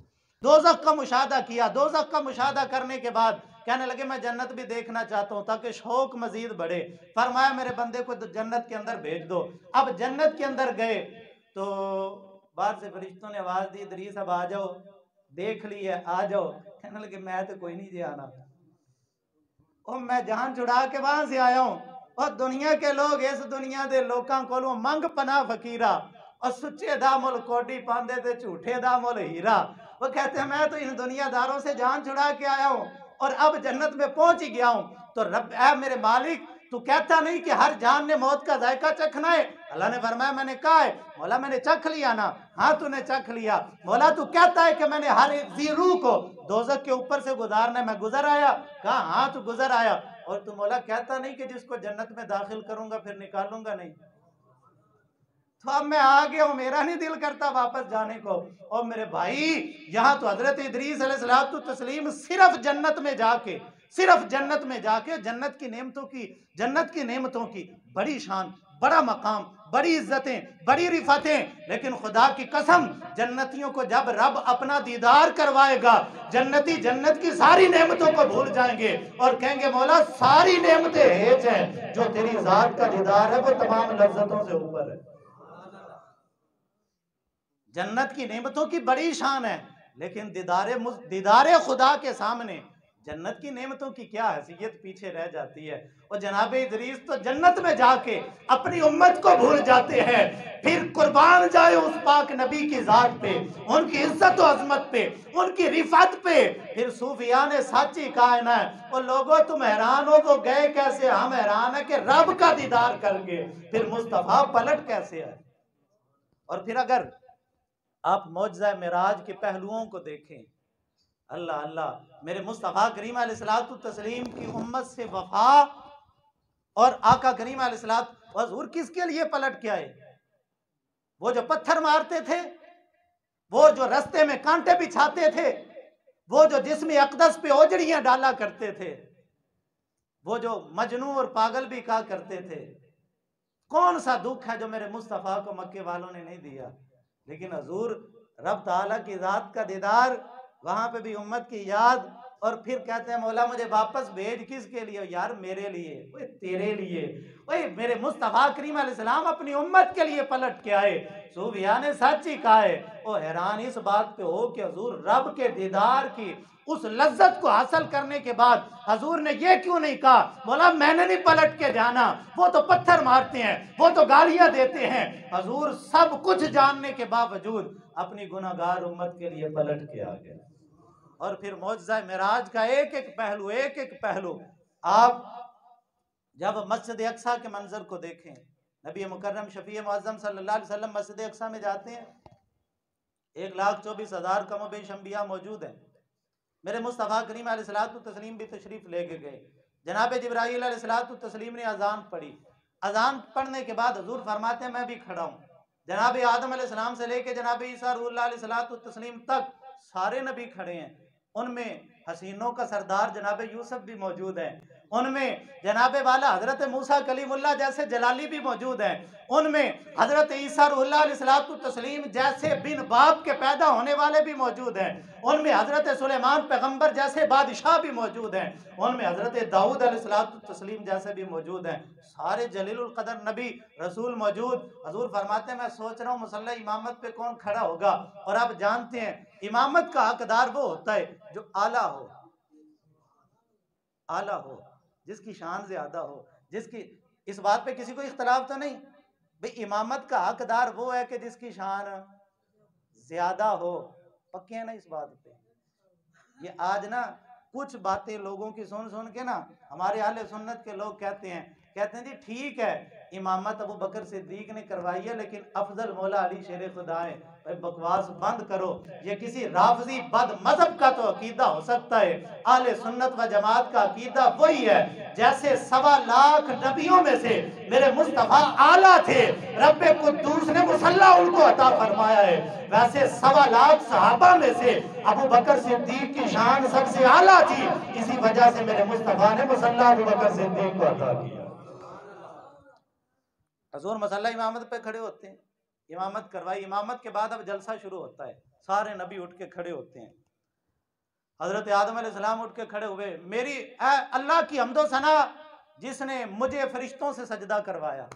दोज़ख का मुशाहदा किया, दोज़ख का मुशाहदा करने के बाद कहने लगे मैं जन्नत भी देखना चाहता हूँ ताकि शौक मजीद बढ़े। फरमाया मेरे बंदे को जन्नत के अंदर भेज दो। अब जन्नत के अंदर गए तो बाहर से फरिश्तों ने आवाज दी, इदरीस अब आ जाओ, देख लिए आ जाओ। कहने लगे मैं तो कोई नहीं जी आना, और मैं जान छुड़ा के वहां से आया हूं, और दुनिया के लोग इस दुनिया के लोगों को मंग पना फकीरा, और सुच्चे दा मुल कोडी पांदे थे, झूठे दा मुल हीरा। वो कहते हैं मैं तो इन दुनियादारों से जान छुड़ा के आया हूं और अब जन्नत में पहुंच ही गया हूं। तो रब ऐ मेरे मालिक, तू कहता नहीं कि हर जान ने मौत का जायका चखना है? अल्लाह ने फरमाया मैंने कहा है। मौला मैंने चख लिया ना? हाँ तूने चख लिया। मौला तू कहता है कि मैंने हर एक जी रूह को दोज़ख के ऊपर से गुजारना है, मैं गुजर आया? कहा हाँ तू गुजर आया। और तू मौला कहता नहीं कि जिसको जन्नत में दाखिल करूंगा फिर निकालूंगा नहीं? तो अब मैं आ गया हूं, मेरा नहीं दिल करता वापस जाने को। और मेरे भाई यहाँ तो हजरत इदरीस अलैहिस्सलातु तस्लीम सिर्फ जन्नत में जाके जन्नत की नेमतों की बड़ी शान, बड़ा मकाम, बड़ी इज्जतें, बड़ी रिफतें। लेकिन खुदा की कसम जन्नतियों को जब रब अपना दीदार करवाएगा, जन्नती जन्नत की सारी नेमतों को भूल जाएंगे और कहेंगे मौला सारी नेमतें हेज हैं, जो तेरी जात का दीदार है वो तमाम लज्जतों से ऊपर है। जन्नत की नेमतों की बड़ी शान है, लेकिन दीदारे खुदा के सामने जन्नत की नेमतों की क्या हैसियत पीछे रह जाती है। और जनाब इदरीस तो जन्नत में जाके अपनी उम्मत को भूल जाते हैं। फिर कुर्बान जाए उस पाक नबी की जात पे, उनकी इज्जत और अजमत पे, उनकी रिफत पे। फिर सूफिया ने सच्ची कहा है ना, वो लोगों तुम हैरान हो वो गए कैसे, हम हैरान है कि रब का दीदार करके फिर मुस्तफा पलट कैसे आए। और फिर अगर आप मौजज़ा मिराज के पहलुओं को देखें, अल्लाह अल्लाह, मेरे मुस्तफ़ा करीम अलैहिस्सलातु तस्लीम की उम्मत से वफा और आका करीम अलैहिस्सलातु हुज़ूर किसके लिए पलट के आए। वो जो पत्थर मारते थे, वो जो रास्ते में कांटे बिछाते थे, वो जो जिस्म अक़दस पे ओजड़ियां डाला करते थे, वो जो मजनू और पागल भी कहा करते थे। कौन सा दुख है जो मेरे मुस्तफ़ा को मक्के वालों ने नहीं दिया। लेकिन हुजूर रब ताला की जात का दीदार, वहां पे भी उम्मत की याद, और फिर कहते हैं मौला मुझे वापस भेज किसके लिए। यार मेरे लिए, ओए तेरे लिए, ओए मेरे मुस्तफ़ा करीम अलैहिस्सलाम अपनी उम्मत के लिए पलट के आए। सूफिया ने सच ही कहा है। वो हैरान इस बात पे हो कि हुजूर रब के दीदार की उस लज्जत को हासिल करने के बाद हजूर ने ये क्यों नहीं कहा, बोला मैंने नहीं पलट के जाना, वो तो पत्थर मारते हैं, वो तो गालियां देते हैं। हजूर सब कुछ जानने के बावजूद अपनी गुनाहगार उम्मत के लिए पलट के आ गए। और फिर मौजज़ा मिराज का एक एक पहलू आप जब मस्जिद अक्सा के मंजर को देखें, नबी मुकर्रम शफी मुअज़्ज़म सल्लल्लाहु अलैहि वसल्लम मस्जिद अक्सा में जाते हैं, 1,24,000 कमोबेश अंबिया मौजूद हैं। मेरे मुस्तफ़ा करीम अलैहिस्सलातु तस्लीम भी तशरीफ़ लेके गए। जनाब जिब्राईल अलैहिस्सलातु तस्लीम ने अजान पढ़ी। अजान पढ़ने के बाद हुजूर फरमाते हैं मैं भी खड़ा हूँ। जनाब आदम अलैहिस्सलाम से लेके जनाब ईसा रूहुल्लाह अलैहिस्सलातु तस्लीम तक सारे नबी खड़े हैं। उनमें हसीनों का सरदार जनाब यूसुफ भी मौजूद है, उनमें जनाब वाला हजरत मूसा कलीमुल्लाह जैसे जलाली भी मौजूद हैं, उनमें हजरत ईसा रूहुल्लाह अलैहिस्सलातु तस्लीम जैसे बिन बाप के पैदा होने वाले भी मौजूद हैं, उनमें हजरत सुलेमान पैगंबर जैसे बादशाह भी मौजूद हैं, उनमें हजरत दाऊद अलैहिस्सलातु तस्लीम जैसे भी मौजूद हैं। सारे जलीलुल कदर नबी रसूल मौजूद। हजूर फरमाते हैं मैं सोच रहा हूँ मुसल्ला इमामत पे कौन खड़ा होगा। और आप जानते हैं इमामत का हकदार वो होता है जो आला हो, आला हो, जिसकी शान ज्यादा हो, जिसकी, इस बात पे किसी को इख्तलाफ तो नहीं भाई, इमामत का हकदार वो है कि जिसकी शान ज्यादा हो। पक्के हैं ना इस बात पे। ये आज ना कुछ बातें लोगों की सुन सुन के ना हमारे आले सुन्नत के लोग कहते हैं जी ठीक है इमामत अबू बकर सिद्दीक ने करवाई है, लेकिन अफजल मौला अली शेर खुदा है। भाई बकवास बंद करो। ये किसी राफजी बद मजहब का तो अकीदा हो सकता है, आले सुन्नत व जमात का अकीदा वही है। जैसे 1.25 लाख नबियों में से मेरे मुस्तफा आला थे, रब्बे कुद्दूस ने मुसल्ला उनको अता फरमाया है, वैसे 1.25 लाख सहाबा में से अबू बकर सिद्दीक की शान सबसे आला थी। इसी वजह से मेरे मुस्तफा ने मुसल्ला अबू बकर सिद्दीक को अता किया। हजूर मसल्ला इमामत पे खड़े होते हैं, इमामत करवाई। इमामत के बाद अब जलसा शुरू होता है, सारे नबी उठ के खड़े होते हैं। हजरत आदम अलैहिस्सलाम उठ के खड़े हुए, मेरी अल्लाह की हम्दो सना जिसने मुझे फरिश्तों से सजदा करवाया।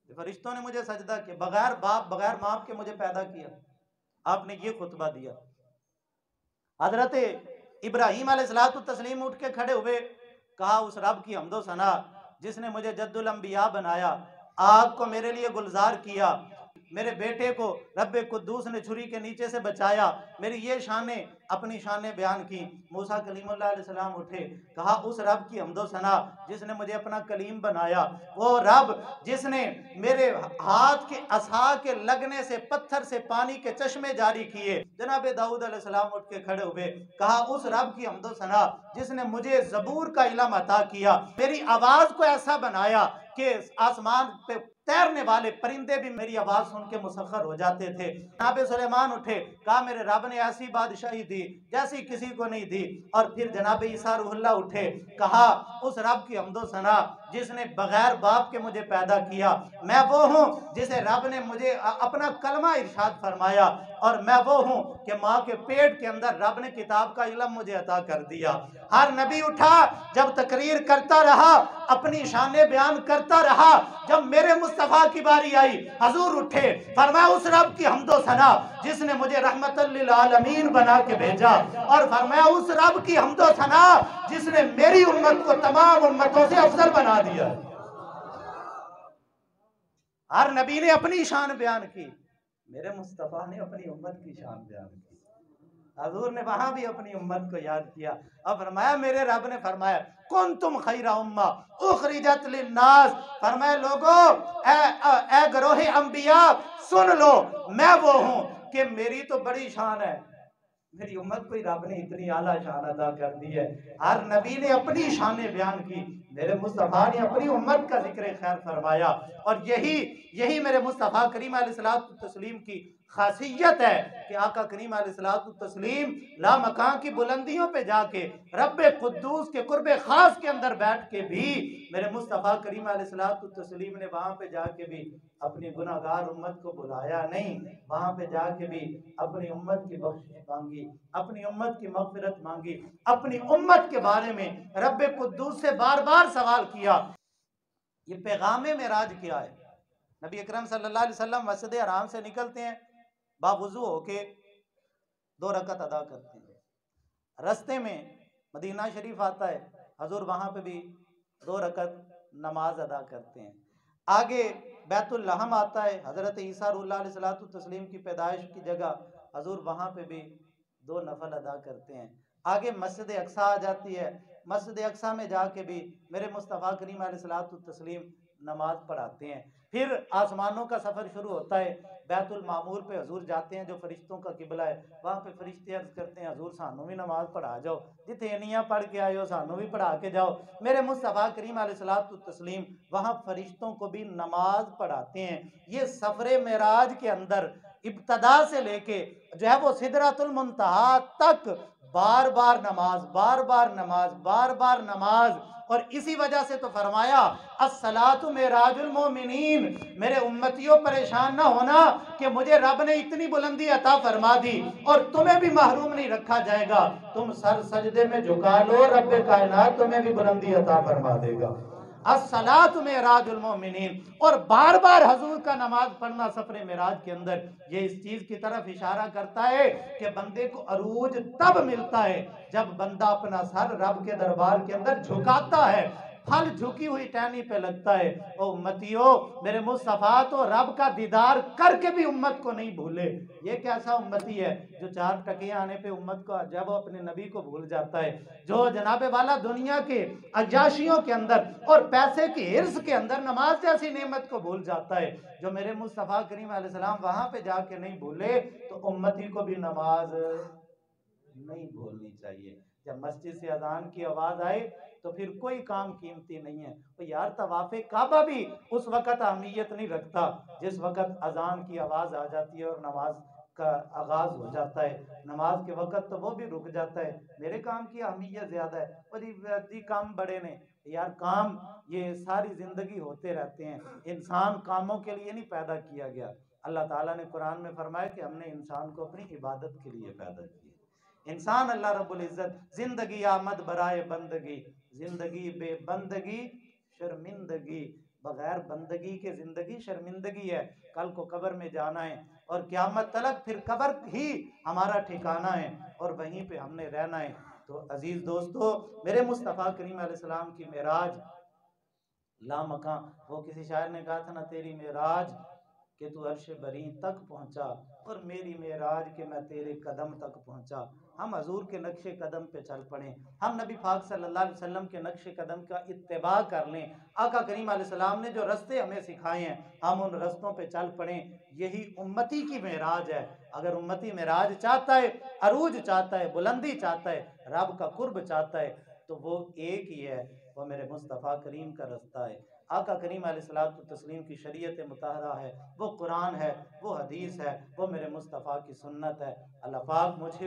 फरिश्तों ने मुझे सजदा किया, बगैर बाप बगैर माप के मुझे पैदा किया। आपने ये खुतबा दिया। हजरत इब्राहीम अलैहिस्सलातु तस्लीम उठ के खड़े हुए, कहा उस रब की हम्दो सना जिसने मुझे जद्दुल अंबिया बनाया, आग को मेरे लिए गुलजार किया, मेरे बेटे को रब्बे कुद्दूस ने छुरी के नीचे से बचाया। मेरी ये शाने अपनी शाने बयान की। मूसा कलीमुल्लाह अलैहिस्सलाम उठे, कहा उस रब की हम्दो सना जिसने मुझे अपना कलीम बनाया, वो रब जिसने मेरे हाथ के असा के लगने से पत्थर से पानी के चश्मे जारी किए। जनाब दाऊद अलैहिस्सलाम उठ के खड़े हुए, कहा उस रब की हम्दो सना जिसने मुझे जबूर का इल्म अता किया, मेरी आवाज को ऐसा बनाया कि आसमान पे तैरने वाले परिंदे भी मेरी आवाज सुन के मुसख्खर हो जाते थे। जनाब सुलेमान उठे, कहा मेरे रब ने ऐसी बादशाही दी जैसी किसी को नहीं दी। और फिर जनाब ईसा रूहुल्लाह उठे, कहा उस रब की हम्दो सना जिसने बगैर बाप के मुझे पैदा किया, मैं वो हूँ जिसे रब ने मुझे अपना कलमा इरशाद फरमाया, और मैं वो हूँ कि माँ के पेट के अंदर रब ने किताब का इल्म मुझे अता कर दिया। हर नबी उठा, जब तकरीर करता रहा, अपनी शाने बयान करता रहा, जब मेरे मुस्तफ़ा की बारी आई, हजूर उठे, फरमाया उस रब की हम्दो सना जिसने मुझे रहमतल लिल आलमीन बना के भेजा, और फरमाया उस रब की हम्दो सना जिसने मेरी उम्मत को तमाम उम्मतों से अफजल बना दिया। हर नबी ने अपनी शान बयान की, मेरे मुस्तफ़ा ने अपनी उम्मत की शान बयान की। हजूर ने वहां भी अपनी उम्मत को याद किया और फरमाया, मेरे रब ने फरमाया कुन तुम खैरा उम्मा उखरिजत लिन्नास, फरमाया लोगों, ए गरोहे अंबिया सुन लो, मैं वो हूं कि मेरी तो बड़ी शान है, मेरी उम्मत को रब ने इतनी आला शान अदा कर दी है। हर नबी ने अपनी शान बयान की, मेरे मुस्तफ़ा ने अपनी उम्मत का जिक्र खैर फरमाया। और यही मेरे मुस्तफ़ा करीम अलैहिस्सलातु तस्लीम की खासियत है कि आका करीम अलैहिस्सलातु तस्लीम लामकान की बुलंदियों पे जाके रब्बे कुद्दूस के कुर्बे खास के अंदर बैठ के भी मेरे मुस्तफ़ा करीम अलैहिस्सलातु तस्लीम ने वहां पे जाके भी अपनी गुनाहगार उम्मत को बुलाया नहीं, वहां पे जाके भी अपनी उम्मत की बख्शिश मांगी, अपनी उम्मत की मग़फ़िरत मांगी, अपनी उम्मत के बारे में रब्बे कुद्दूस से बार बार सवाल किया। ये पैगामे मेराज क्या है? नबी अकरम सल्लल्लाहु अलैहि वसल्लम मस्जिद हराम से निकलते हैं, बावुज़ू होके 2 रकत अदा करते हैं। रास्ते में मदीना शरीफ आता है, हजूर वहां पे भी 2 रकत नमाज अदा करते हैं। आगे बैतुल लहम आता है, हजरत ईसा अलैहिस्सलातु तस्लीम की पैदाइश की जगह, हजूर वहां पे भी 2 नफल अदा करते हैं। आगे मस्जिद अक्सा आ जाती है, मस्जिद अक्सा में जाके भी मेरे मुस्तफ़ा करीम अलैहिस्सलातु तस्लीम नमाज पढ़ाते हैं। फिर आसमानों का सफ़र शुरू होता है, बैतुल मामूर पे हजूर जाते हैं जो फरिश्तों का किबला है, वहाँ पे फरिश्ते अर्ज करते हैं हजूर सानू भी नमाज पढ़ा जाओ, जिथे इनियां पढ़ के आए हो सानू भी पढ़ा के जाओ। मेरे मुस्तफ़ा करीम अलैहिस्सलातु तस्लीम वहाँ फरिश्तों को भी नमाज पढ़ाते हैं। ये सफ़रे मेराज के अंदर इब्तदा से लेके जो है वो सिदरतुल मुंतहा तक बार बार नमाज, बार बार नमाज, बार बार नमाज। और इसी वजह से तो फरमाया अस्सलातु मेराजुल मोमिनीन, मेरे उम्मतियों परेशान ना होना कि मुझे रब ने इतनी बुलंदी अता फरमा दी और तुम्हें भी महरूम नहीं रखा जाएगा, तुम सर सजदे में झुका लो, रब्बे कायनात तुम्हें भी बुलंदी अता फरमा देगा। अस्सलातु मेराजुल मोमिनीन, और बार बार हजूर का नमाज पढ़ना सफरे मेराज के अंदर ये इस चीज की तरफ इशारा करता है कि बंदे को अरूज तब मिलता है जब बंदा अपना सर रब के दरबार के अंदर झुकाता है, फल झुकी हुई टहनी पे लगता है। ओ उम्मतियों, मेरे मुस्तफ़ा तो रब का दीदार करके भी उम्मत को नहीं भूले। ये कैसा उम्मती है जो 4 टके आने पे उम्मत को जब अपने नबी को भूल जाता है, जो जनाबे वाला दुनिया के अयाशियों के अंदर और पैसे के हिर्स के अंदर नमाज जैसी नेमत को भूल जाता है, जो मेरे मुस्तफ़ा करीम अलैहिस्सलाम वहां पे जाके नहीं भूले, तो उम्मती को भी नमाज नहीं भूलनी चाहिए। जब मस्जिद से अजान की आवाज आए तो फिर कोई काम कीमती नहीं है। तो यार तवाफ़े काबा भी उस वक़्त अहमियत नहीं रखता जिस वक़्त अजान की आवाज़ आ जाती है और नमाज का आगाज़ हो जाता है। नमाज के वक़्त तो वो भी रुक जाता है, मेरे काम की अहमियत ज़्यादा है, और काम बड़े ने। यार काम ये सारी ज़िंदगी होते रहते हैं, इंसान कामों के लिए नहीं पैदा किया गया। अल्लाह ताला ने कुरान में फरमाया कि हमने इंसान को अपनी इबादत के लिए पैदा किया। इंसान अल्लाह रब्बुल इज़्ज़त जिंदगी आमद बराए बंदगी, जिंदगी बेबंदगी शर्मिंदगी, बगैर बंदगी के जिंदगी शर्मिंदगी है। कल को कब्र में जाना है और क़यामत तलक फिर कब्र ही हमारा ठिकाना है और वहीं पे हमने रहना है। तो अजीज दोस्तों, मेरे मुस्तफ़ा करीम अलैहिस्सलाम की मेराज लामकां, वो किसी शायर ने कहा था ना, तेरी मेराज कि तू अर्श बरी तक पहुंचा और मेरी मेराज के मैं तेरे कदम तक पहुंचा। हम हजूर के नक्शे कदम पे चल पड़े, हम नबी पाक सल्लल्लाहु अलैहि वसल्लम के नक्शे कदम का इत्तिबा कर लें। आका करीम अलैहिस्सलाम ने जो रास्ते हमें सिखाए हैं हम उन रास्तों पे चल पड़ें। यही उम्मती की मेराज है। अगर उम्मती मेराज चाहता है, अरूज चाहता है, बुलंदी चाहता है, रब का कुर्ब चाहता है, तो वो एक ही है, वो मेरे मुस्तफ़ा करीम का रास्ता है। आका करीम अलैहिस्सलातु तस्लीम की शरीयत मुतहरा है, वो कुरान है, वो हदीस है, वो मेरे मुस्तफ़ा की सुन्नत है। अल्लाह पाक मुझे